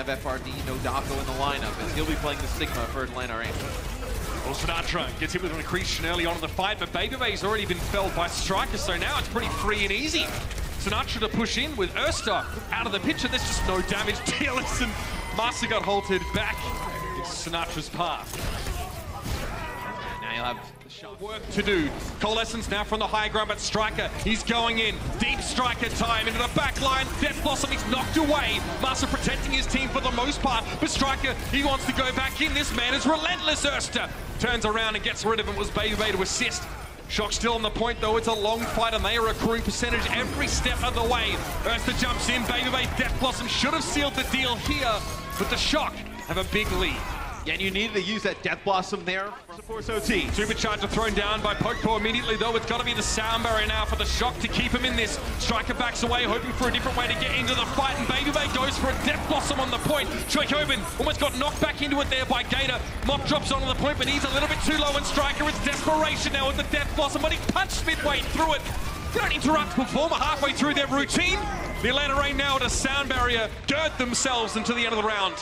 have FRD, no Daco in the lineup, as he'll be playing the Sigma for Atlanta Reign. Well, Sinatra gets hit with an accretion early on in the fight, but Babybay's already been felled by Striker, so now it's pretty free and easy. Sinatra to push in with Erster out of the picture. There's just no damage. Tearless and Master got halted back in Sinatra's path. Now you'll have the shot. Work to do. Coalescence now from the high ground, but Striker, he's going in. Deep Striker time into the back line. Death Blossom, he's knocked away. Master protecting his team for the most part, but Striker, he wants to go back in. This man is relentless. Erster turns around and gets rid of him. It was Babybay to assist. Shock still on the point though, it's a long fight and they are accruing percentage every step of the way. Erster jumps in, Babybay, Death Blossom should have sealed the deal here, but the Shock have a big lead. Yeah, and you needed to use that Death Blossom there to force OT. Supercharger thrown down by Pokpo immediately though. It's got to be the sound barrier now for the Shock to keep him in this. Striker backs away, hoping for a different way to get into the fight, and Babybay goes for a Death Blossom on the point. Choikobin almost got knocked back into it there by Gator. Mop drops onto the point, but he's a little bit too low, and Striker, it's desperation now with the Death Blossom, but he punched midway through it. They don't interrupt Performer halfway through their routine. The Atlanta Reign now at a sound barrier, gird themselves into the end of the round.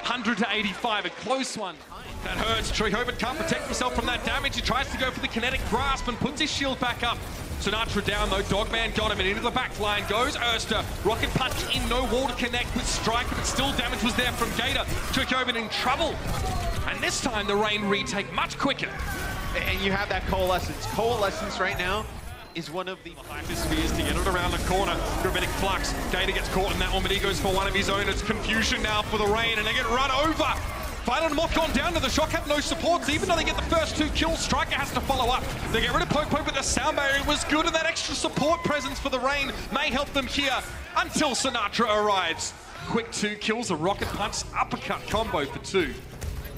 100 to 85, a close one. That hurts. Choikobin can't protect himself from that damage. He tries to go for the kinetic grasp and puts his shield back up. Sinatra down though, Dogman got him, and into the back line goes Erster. Rocket punch in, no wall to connect with Striker, but still damage was there from Gator. Choikobin in trouble. And this time the Reign retake much quicker. And you have that Coalescence. Coalescence right now is one of the Hyperspheres to get it around the corner. Gravitic Flux. Gator gets caught in that one, but he goes for one of his own. It's confusion now for the Reign, and they get run over. Final Moth gone down to the Shock, have no supports. Even though they get the first 2 kills, Striker has to follow up. They get rid of Poke, but the sound barrier was good, and that extra support presence for the Reign may help them here until Sinatra arrives. Quick 2 kills, a rocket punch, uppercut combo for 2.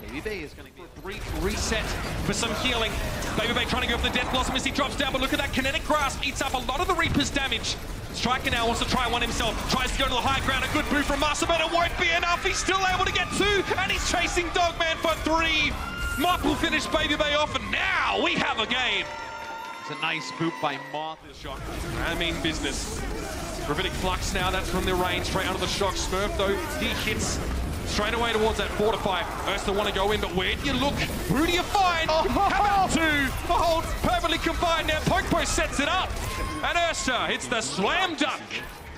Babybay is going to be a brief reset for some healing. Babybay trying to go for the Death Blossom as he drops down, but look at that kinetic grasp, eats up a lot of the Reaper's damage. Striker now wants to try one himself, tries to go to the high ground, a good boost from Master, but it won't be enough. He's still able to get 2, and he's chasing Dogman for 3. Moth will finish Babybay off, and now we have a game. It's a nice boot by Moth. Shock, I mean business. Gravitic Flux now, that's from the Reign, straight under the Shock. Smurf though, he hits straight away towards that 4-5. Erster want to go in, but where do you look? Who do you find? How about 2? The hold perfectly combined now. Pokpo sets it up, and Erster hits the slam dunk.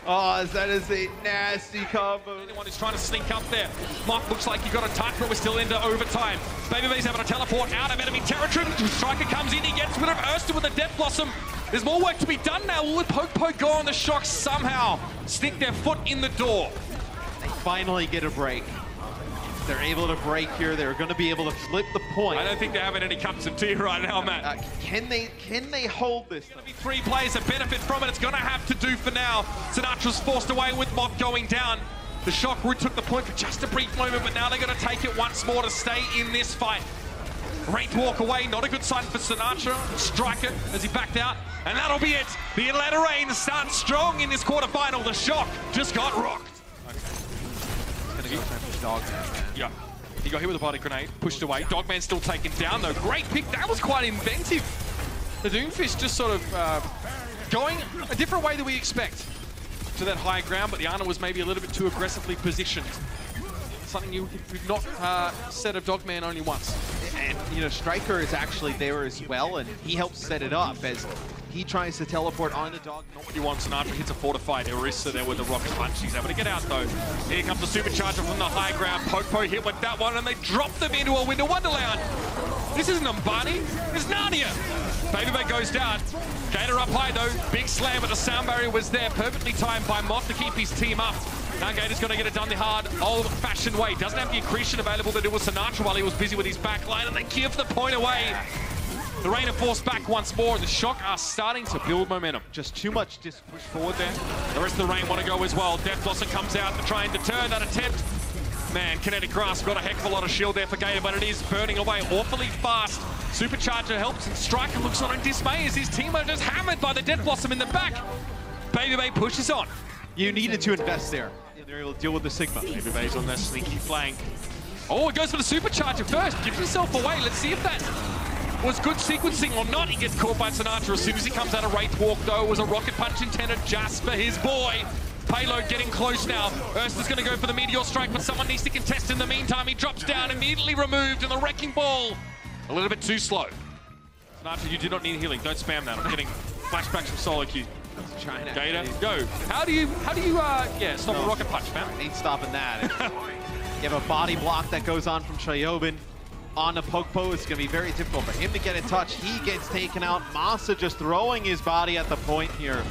Oh, that is a nasty combo. Anyone who's trying to sneak up there. Moth looks like he got a touch, but we're still into overtime. Babybay's having a teleport out of enemy territory. Striker comes in, he gets rid of Erster with a Death Blossom. There's more work to be done now. Will Pokpo go on the Shock somehow? Stick their foot in the door. They finally get a break. They're able to break here. They're going to be able to flip the point. I don't think they're having any cups of tea right now, Matt. Can they hold this? There's going to be 3 players that benefit from it. It's going to have to do for now. Sinatra's forced away with Moth going down. The Shock Root took the point for just a brief moment, but now they're going to take it once more to stay in this fight. Wraith walk away, not a good sign for Sinatra. Striker as he backed out, and that'll be it. The Atlanta Reign starts strong in this quarterfinal. The Shock just got rocked. Go for Dogman. Yeah, he got hit with a body grenade, pushed away. Dogman still taken down though. Great pick, that was quite inventive. The Doomfish just sort of going a different way than we expect to that high ground, but the Ana was maybe a little bit too aggressively positioned. Something you've not said of Dogman only once. And, you know, Striker is actually there as well, and he helps set it up as he tries to teleport on the dog. Not what you want. Sinatra hits a fortified Orisa there with the rocket punch. He's able to get out though. Here comes the supercharger from the high ground. Pokpo hit with that one, and they drop them into a Winter Wonderland. This isn't Umbani, it's Narnia. Babybay goes down. Gator up high though. Big slam, but the sound barrier was there. Perfectly timed by Moth to keep his team up. Now Gator's going to get it done the hard, old-fashioned way. Doesn't have the accretion available to do with Sinatra while he was busy with his back line, and they give the point away. The Reign are forced back once more. The Shock are starting to build momentum. Just too much push forward there. The rest of the Reign want to go as well. Death Blossom comes out to try and deter that attempt. Man, Kinetic Grasp got a heck of a lot of shield there for Gator, but it is burning away awfully fast. Supercharger helps, and Striker looks on in dismay as his team are just hammered by the Death Blossom in the back. Babybay pushes on. You needed to invest there. They're able to deal with the Sigma. Babybay's on that sneaky flank. Oh, it goes for the Supercharger first. Gives himself away. Let's see if that was good sequencing or not. He gets caught by Sinatra as soon as he comes out of Wraith Walk, though. It was a rocket punch intended just for his boy. Payload getting close now. Ursta's going to go for the meteor strike, but someone needs to contest in the meantime. He drops down, immediately removed, and the wrecking ball a little bit too slow. Sinatra, you do not need healing. Don't spam that. I'm getting flashbacks from solo queue. China. Gator, go. How do you stop a rocket punch, man? Ain't stopping that. You have a body block that goes on from Shoyobin on the Pokpo. It's going to be very difficult for him to get a touch. He gets taken out. Masa just throwing his body at the point here.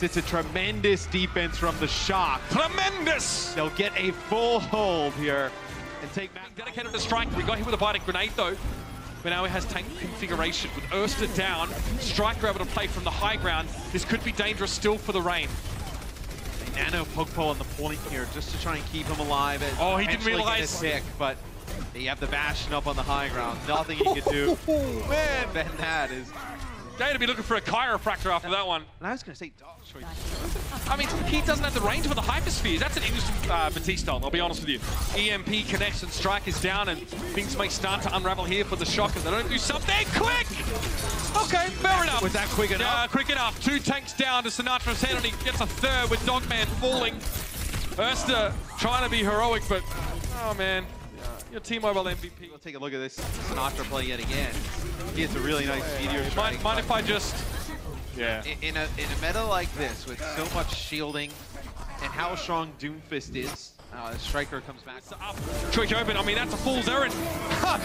It's a tremendous defense from the Shock. Tremendous! They'll get a full hold here and take back. Dedicated to strike. We got hit with a biting grenade though. But now it has tank configuration. With Ursta down, Striker able to play from the high ground. This could be dangerous still for the Rain. A nano Pokpo on the point here just to try and keep him alive. And oh, he didn't realize. Get a tick, but you have the Bastion up on the high ground. Nothing he can do. Man, Ben that is. Gator be looking for a chiropractor after that one. And I was going to say dog choice. I mean, he doesn't have the range for the Hyperspheres. That's an interesting Batiste on, I'll be honest with you. EMP connects and Strike is down, and things may start to unravel here for the Shock if they don't do something quick! Okay, fair enough. Was that quick enough? Yeah, quick enough. 2 tanks down to Sinatra's head, and he gets a third with Dogman falling. Ursta trying to be heroic, but, oh man. Your T-Mobile MVP. We'll take a look at this Sinatra play yet again. He hits a really nice meteor strike. Mind if I just... Yeah. In a meta like this, with so much shielding and how strong Doomfist is, Striker comes back. Up. Trick open. I mean, that's a fool's errand.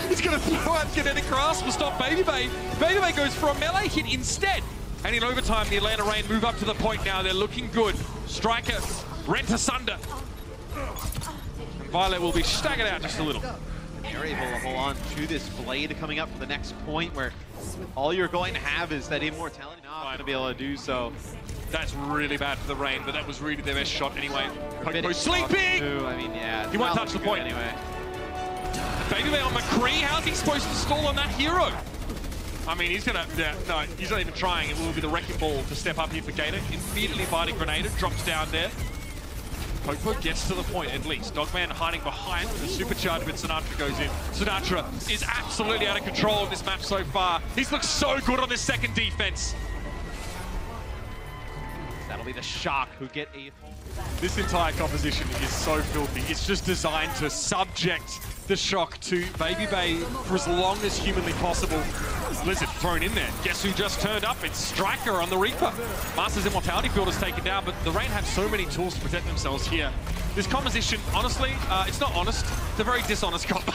He's going to throw out Kinetic Grasp to stop Baby Bay. Baby Bay goes for a melee hit instead. And in overtime, the Atlanta Rain move up to the point now. They're looking good. Striker rent asunder. Violet will be staggered out just a little. They're able to hold on to this blade coming up for the next point where all you're going to have is that immortality. Not going to be able to do so. That's really bad for the Rain, but that was really their best shot anyway. Pokpo sleeping! I mean, yeah. He won't touch the point. Anyway. Baby Bay on McCree, how's he supposed to stall on that hero? I mean, he's gonna, no, he's not even trying. It will be the wrecking ball to step up here for Gator. Immediately biting Grenade, drops down there. Pokpo gets to the point at least. Dogman hiding behind with a supercharge when Sinatra goes in. Sinatra is absolutely out of control in this match so far. He's looked so good on this second defense. That'll be the Shock who get a... This entire composition is so filthy. It's just designed to subject the Shock to Baby Bay for as long as humanly possible. Blizzard thrown in there. Guess who just turned up? It's Striker on the Reaper. Master's Immortality Field is taken down, but the Rain have so many tools to protect themselves here. This composition, honestly, it's not honest. It's a very dishonest comp.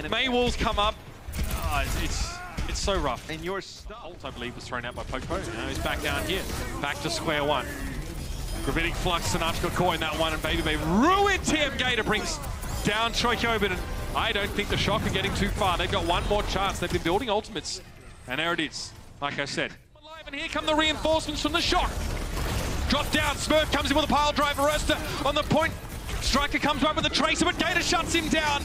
May walls come up. It's so rough. And your stuff, Ult, I believe, was thrown out by Pokpo. Now he's back down here. Back to square one. Gravitic Flux, Sinatra got caught in that one, and Baby Bay ruined TM Gator, brings down Choikobin, and I don't think the Shock are getting too far. They've got one more chance. They've been building ultimates, and there it is, like I said. Alive, and here come the reinforcements from the Shock. Drop down, Smurf comes in with a pile driver, Ursta on the point. Striker comes back with a tracer, but Gator shuts him down.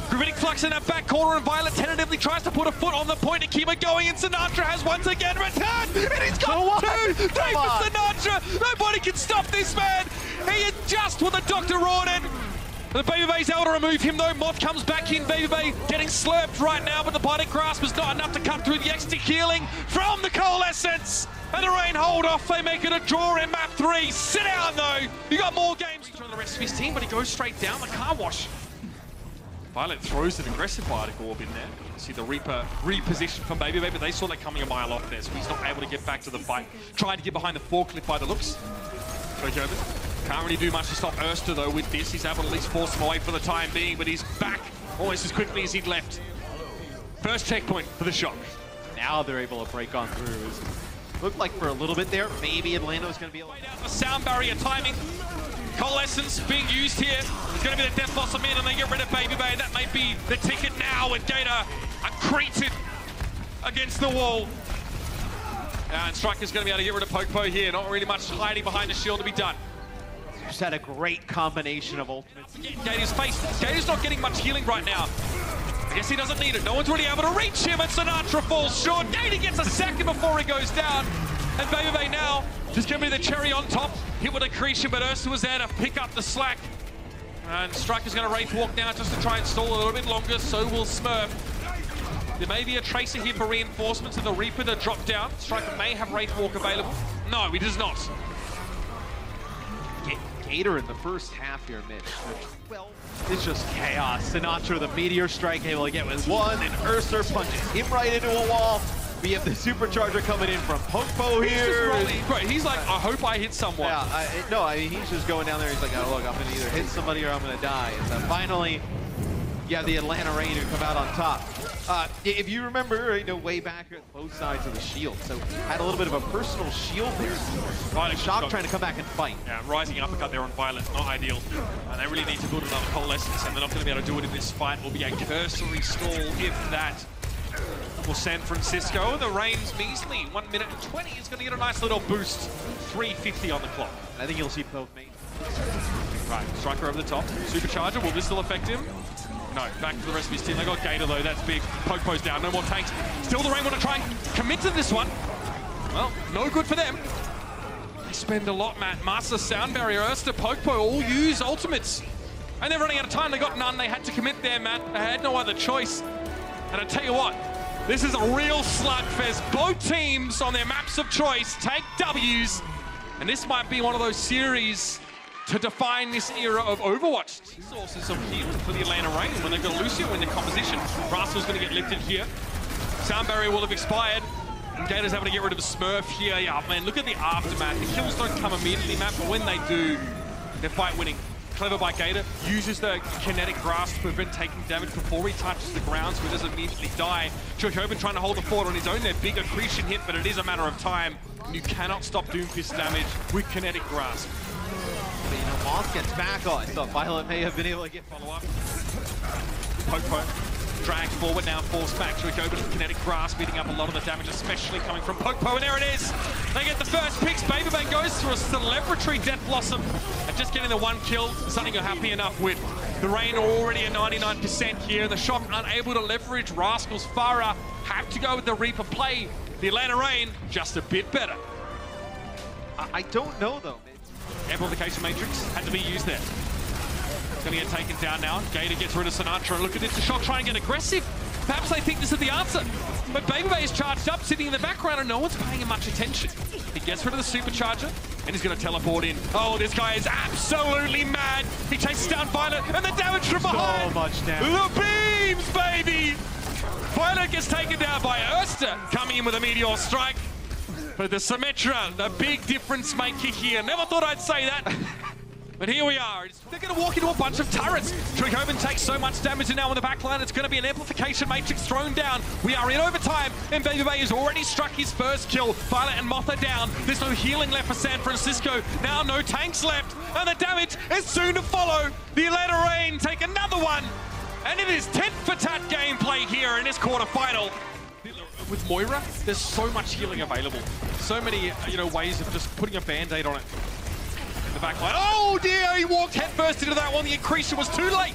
Gravitic Flux in that back corner, and Violet tentatively tries to put a foot on the point to keep it going, and Sinatra has once again returned, and he's got two! Three for Sinatra! Nobody can stop this man! He is just with a Dr. Rawdon! The Baby Bay's able to remove him though. Moth comes back in. Baby Bay getting slurped right now, but the Bionic Grasp is not enough to cut through the extra healing from the Coalescence. And the Rain hold off. They make it a draw in map 3. Sit down though. You got more games to the rest of his team, but he goes straight down the car wash. Violet throws an aggressive Bionic Orb in there. You see the Reaper repositioned from Baby Bay, but they saw that coming a mile off there, so he's not able to get back to the fight. Tried to get behind the forklift by the looks. Can't really do much to stop Ursta though with this. He's able to at least force him away for the time being, but he's back almost as quickly as he'd left. First checkpoint for the Shock. Now they're able to break on through. Looked like for a little bit there, maybe Atlanta was going to be able to... The sound barrier timing. Coalescence being used here. It's going to be the Death Blossom in, and they get rid of Baby Bay. That may be the ticket now with Gator accreted against the wall. And Striker's going to be able to get rid of Pokpo here. Not really much hiding behind the shield to be done. Just had a great combination of ultimates. Gator's face. Gator's not getting much healing right now. I guess he doesn't need it. No one's really able to reach him, and Sinatra falls short. Gator gets a second before he goes down. And Baby Bay now just going to be the cherry on top. Hit with accretion, but Ursa was there to pick up the slack. And Striker's going to Wraith Walk now just to try and stall a little bit longer. So will Smurf. There may be a Tracer here for reinforcements and the Reaper to drop down. Striker may have Wraith Walk available. No, he does not. Gator in the first half here, Mitch. Well, it's just chaos. Sinatra, the meteor strike, able to get with one, and Urster punches him right into a wall. We have the supercharger coming in from Pokpo here. Right, he's like, I hope I hit someone. Yeah, I mean, he's just going down there. He's like, oh, look, I'm going to either hit somebody or I'm going to die. And then finally, you have the Atlanta Reign who come out on top. If you remember, way back at both sides of the shield, so had a little bit of a personal shield there. Right, Shock trying to come back and fight. Yeah, rising uppercut there on Violet, not ideal. And they really need to build another coalescence, and they're not going to be able to do it in this fight. It will be a cursory stall, if that. For San Francisco, the Reign's measly 1 minute and 20 is going to get a nice little boost. 3:50 on the clock. I think you'll see both main. Right, Striker over the top. Supercharger, will this still affect him? No, back to the rest of his team. They got Gator though, that's big. Pokepo's down, no more tanks. Still the Reign want to try and commit to this one. Well, no good for them. They spend a lot, Matt. Master Sound Barrier, Urster, Pokepo all use ultimates. And they're running out of time, they got none. They had to commit there, Matt. They had no other choice. And I tell you what, this is a real slugfest. Both teams on their maps of choice take W's. And this might be one of those series to define this era of Overwatch. Sources of heal for the Atlanta Reign. When they've got Lucio in the composition, Rascal's going to get lifted here. Sound Barrier will have expired. And Gator's having to get rid of a Smurf here. Yeah, man, look at the aftermath. The kills don't come immediately, Matt, but when they do, they're fight winning. Clever by Gator, uses the kinetic grasp to prevent taking damage before he touches the ground, so he doesn't immediately die. Chokobin trying to hold the fort on his own. They're big accretion hit, but it is a matter of time. And you cannot stop Doomfist damage with kinetic grasp. But Moth gets back on. I thought Violet may have been able to get follow-up. Pokepo dragged forward now, forced back. Chokobin kinetic grasp beating up a lot of the damage, especially coming from Pokepo, and there it is! They get the first picks. Babybang goes through a celebratory Death Blossom, and just getting the one kill, something you're happy enough with. The Reign are already at 99% here, and the Shock unable to leverage Rascals. Farah have to go with the Reaper play. The Atlanta Reign just a bit better. I don't know though. Amplification Matrix had to be used there. Going to get taken down now. Gator gets rid of Sinatra. Look at this. The Shock try and get aggressive. Perhaps they think this is the answer. But Babybay is charged up, sitting in the background, and no one's paying him much attention. He gets rid of the supercharger, and he's going to teleport in. Oh, this guy is absolutely mad. He chases down Violet, and the damage from behind. So much damage. The beams, baby! Violet gets taken down by Urster, coming in with a meteor strike. But the Symmetra, the big difference maker here. Never thought I'd say that. But here we are. They're going to walk into a bunch of turrets. Chokobin takes so much damage, and now on the back line, it's going to be an amplification matrix thrown down. We are in overtime, and Babybay has already struck his first kill. Violet and Moth are down. There's no healing left for San Francisco. Now no tanks left, and the damage is soon to follow. The Atlanta Reign take another one, and it is tit for tat gameplay here in this quarterfinal. With Moira, there's so much healing available. So many, ways of just putting a band-aid on it. The back line. Oh dear, he walked headfirst into that one. The accretion was too late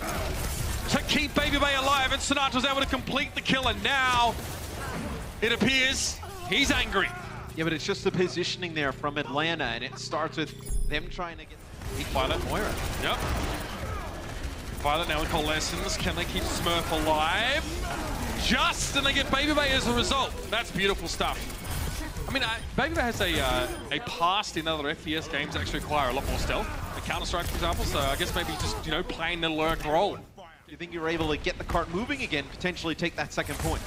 to keep Babybay alive, and Sinatra was able to complete the kill, and now it appears he's angry. Yeah, but it's just the positioning there from Atlanta, and it starts with them trying to get Violet. Moira. Yep. Violet now in coalescence. Can they keep Smurf alive? Just, and they get Babybay as a result. That's beautiful stuff. I mean, Babybay has a past in other FPS games that actually require a lot more stealth. The Counter-Strike, for example, so I guess maybe just, playing the lurk role. Do you think you're able to get the cart moving again, potentially take that second point?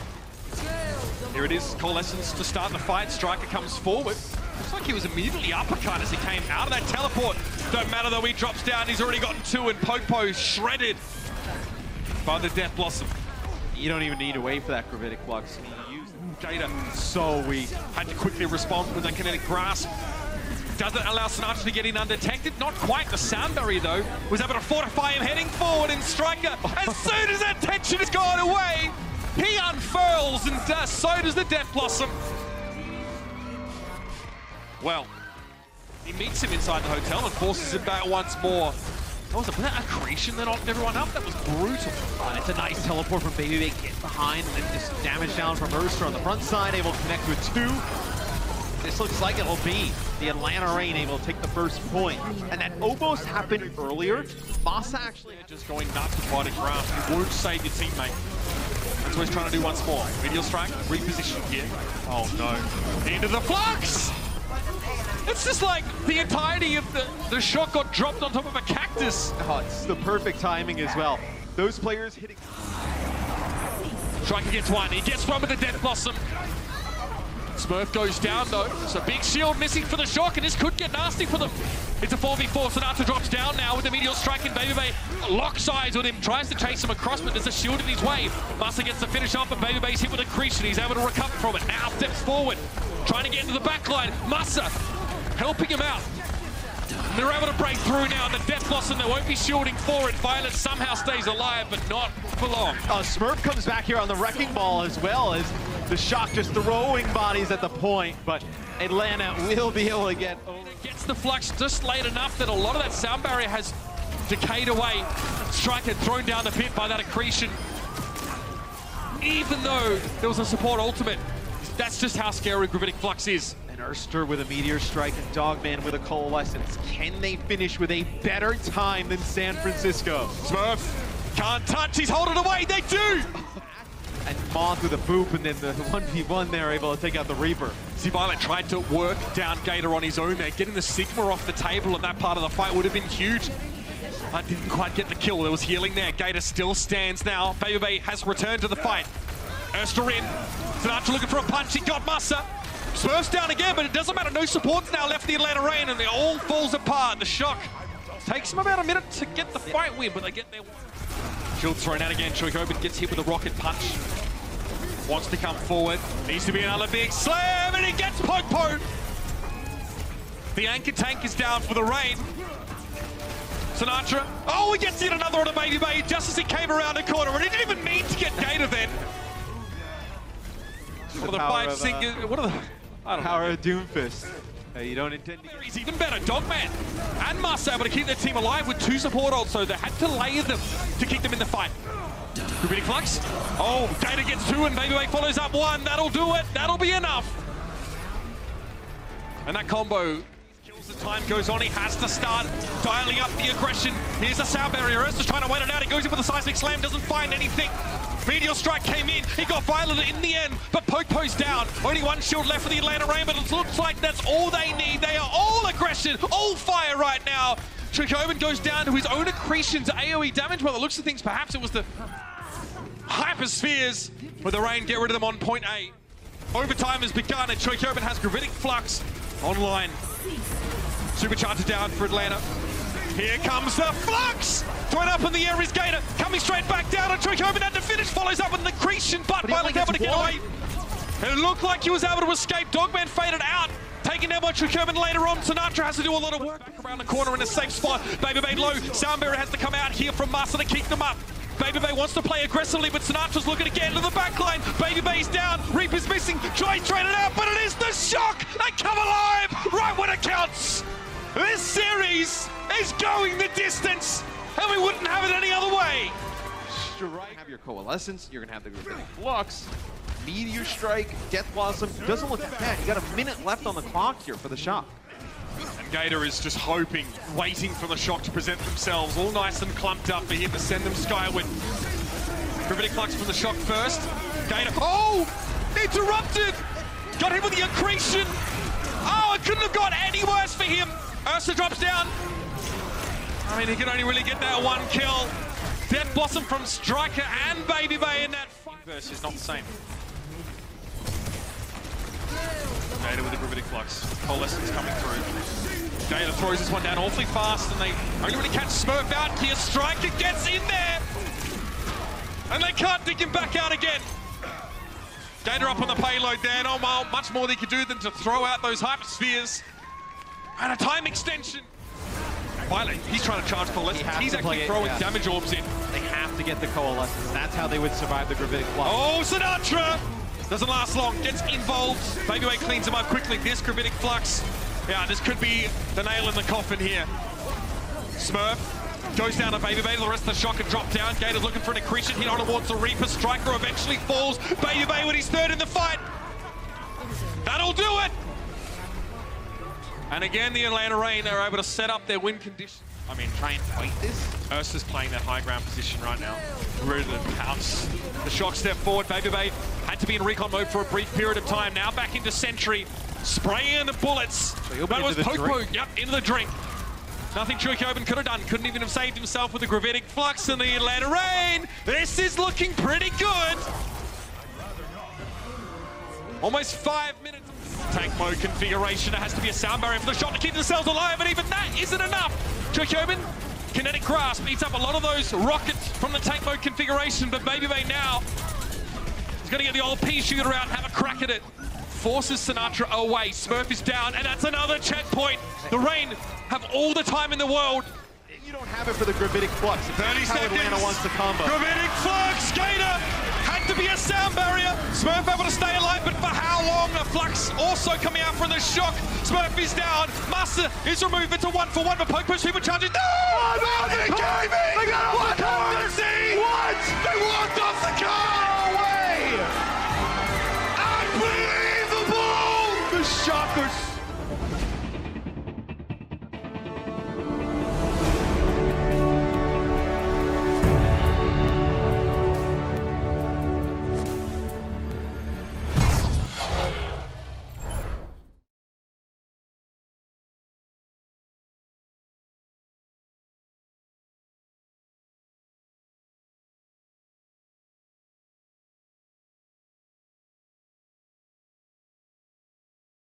Here it is, Coalescence to start the fight. Striker comes forward. Looks like he was immediately uppercut as he came out of that teleport. Don't matter though, he drops down. He's already gotten two, and Pokepo shredded by the Death Blossom. You don't even need to wait for that gravitic flux. You use it. Gator, so weak. Had to quickly respond with a kinetic grasp. Doesn't allow Sinatra to get in undetected. Not quite. The sound barrier, though, was able to fortify him heading forward, and Striker, as soon as that tension has gone away, he unfurls, and so does the Death Blossom. Well, he meets him inside the hotel and forces him back once more. Was that accretion that knocked everyone up? That was brutal. Oh, it's a nice teleport from Babybay. Get behind, and then just damage down from Urster on the front side, able to connect with two. This looks like it'll be the Atlanta Reign able to take the first point. And that almost happened earlier. Masa actually just going nuts with body grasp. You won't save your teammate. That's what he's trying to do once more. Meteor strike, reposition here. Oh no. Into the flux! It's just like the entirety of the shot got dropped on top of a cactus. Oh, it's the perfect timing as well. Those players hitting. Striker gets one. He gets one with the Death Blossom. Smurf goes down though. It's a big shield missing for the Shock, and this could get nasty for them. It's a 4v4. Sinatra drops down now with the Meteor Strike, and Baby locks eyes with him, tries to chase him across, but there's a shield in his way. Massa gets the finish off, and Baby's hit with a crease, and he's able to recover from it. Now steps forward, trying to get into the back line. Massa helping him out. They're able to break through now. The Death Blossom, they won't be shielding for it. Violet somehow stays alive, but not for long. Smurf comes back here on the Wrecking Ball as well as the Shock just throwing bodies at the point, but Atlanta will be able to get over. It gets the flux just late enough that a lot of that sound barrier has decayed away. Striker thrown down the pit by that accretion. Even though there was a support ultimate, that's just how scary Gravitic Flux is. And Erster with a Meteor Strike and Dogman with a Coalescence. Can they finish with a better time than San Francisco? Smurf can't touch, he's holding away, they do! And Moth with a boop, and then the 1v1 there able to take out the Reaper. See, Violet tried to work down Gator on his own there. Getting the Sigma off the table in that part of the fight would have been huge. But didn't quite get the kill. There was healing there. Gator still stands now. Baby has returned to the fight. Erster in. Sinatra looking for a punch. He got Massa. Smurf's down again, but it doesn't matter. No supports now left the Atlanta Reign, and it all falls apart. The Shock takes them about a minute to get the fight win, but they get their one. Shield thrown out again. Choikobin gets hit with a rocket punch. Wants to come forward. Needs to be another big slam, and he gets poke. The anchor tank is down for the Reign. Sinatra. Oh, he gets yet another on a Baby just as he came around the corner, and he didn't even mean to get Gator then. What are the five singers? What are the? I don't know. Power of Doomfist. You don't intend to. He's even better. Dogman and Massa able to keep their team alive with 2 support ults, so they had to layer them to keep them in the fight. Gravitic Flux. Oh, Gator gets 2 and Baby follows up 1. That'll do it. That'll be enough. And that combo kills as time goes on. He has to start dialing up the aggression. Here's the sound barrier. Ursa's trying to wait it out. He goes in with a seismic slam, doesn't find anything. Meteor Strike came in, he got Violet in the end, but Pokepo's down. Only 1 shield left for the Atlanta Reign, but it looks like that's all they need. They are all aggression, all fire right now. Choikobin goes down to his own accretions, AoE damage. By the looks of things, perhaps it was the Hyperspheres, but the Reign get rid of them on point A. Overtime has begun, and Choikobin has Gravitic Flux online. Supercharger down for Atlanta. Here comes the Flux! Thrown up in the air is Gator, coming straight back down, and Choikobin had to finish, follows up with an accretion, but Violet able to get away. It looked like he was able to escape. Dogman faded out, taken down by Choikobin later on. Sinatra has to do a lot of work back around the corner in a safe spot. Baby low, Sound Barrier has to come out here from Massa to keep them up. Baby wants to play aggressively, but Sinatra's looking to get into the back line. Baby's down, Reaper's missing, tries to trade it out, but it is the Shock! They come alive right when it counts! This series is going the distance, and we wouldn't have it any other way. Strike. Have your Coalescence, you're gonna have the Gravitic Flux, Meteor Strike, Death Blossom. Doesn't look that bad. You got a minute left on the clock here for the Shock. And Gator is just hoping, waiting for the Shock to present themselves, all nice and clumped up for him to send them skyward. Gravitic Flux from the Shock first. Gator, oh! Interrupted! Got him with the accretion! Oh, it couldn't have got any worse for him! Ursa drops down. I mean, he can only really get that 1 kill. Death Blossom from Striker and Baby in that fight. Verse is not the same. Gator with the Gravitic Flux. Coalescence coming through. Gator throws this one down awfully fast, and they only really catch Smurf out here. Striker gets in there, and they can't dig him back out again. Gator up on the payload there. Not much more they could do than to throw out those Hyperspheres. And a time extension. Violet, he's trying to charge Coalescence. He's actually throwing damage orbs in. They have to get the Coalescence. That's how they would survive the Gravitic Flux. Oh, Sinatra! Doesn't last long, gets involved. Baby cleans him up quickly. This Gravitic Flux. Yeah, this could be the nail in the coffin here. Smurf goes down to Baby. The rest of the Shock and drop down. Gator's looking for an accretion hit on towards the Reaper. Striker eventually falls. Baby with his 3rd in the fight. That'll do it! And again, the Atlanta Reign are able to set up their win condition. I mean, try and fight this. Ursa's playing that high ground position right now. Ready to pounce. The Shock step forward. Baby had to be in recon mode for a brief period of time. Now back into Sentry. spraying the bullets. That was Pokpo, yep, into the drink. Nothing Choikobin could have done. Couldn't even have saved himself with the gravitic flux and the Atlanta rain. This is looking pretty good. Almost 5 minutes. Tank mode configuration. It has to be a sound barrier for the shot to keep themselves alive, and even that isn't enough. Choikobin, kinetic grasp eats up a lot of those rockets from the tank mode configuration, but Babybay now is going to get the old pea shooter out and have a crack at it. Forces Sinatra away. Smurf is down, and that's another checkpoint. The Rain have all the time in the world. You don't have it for the gravitic flux. 30 how seconds. Atlanta wants to combo. Gravitic flux. Skater had to be a sound barrier. Smurf able to stay alive, but for how long? A flux also coming out from the shock. Smurf is down. Master is removed. It's a 1-for-1, but Poke's supercharging. No! They got a 1-for-1!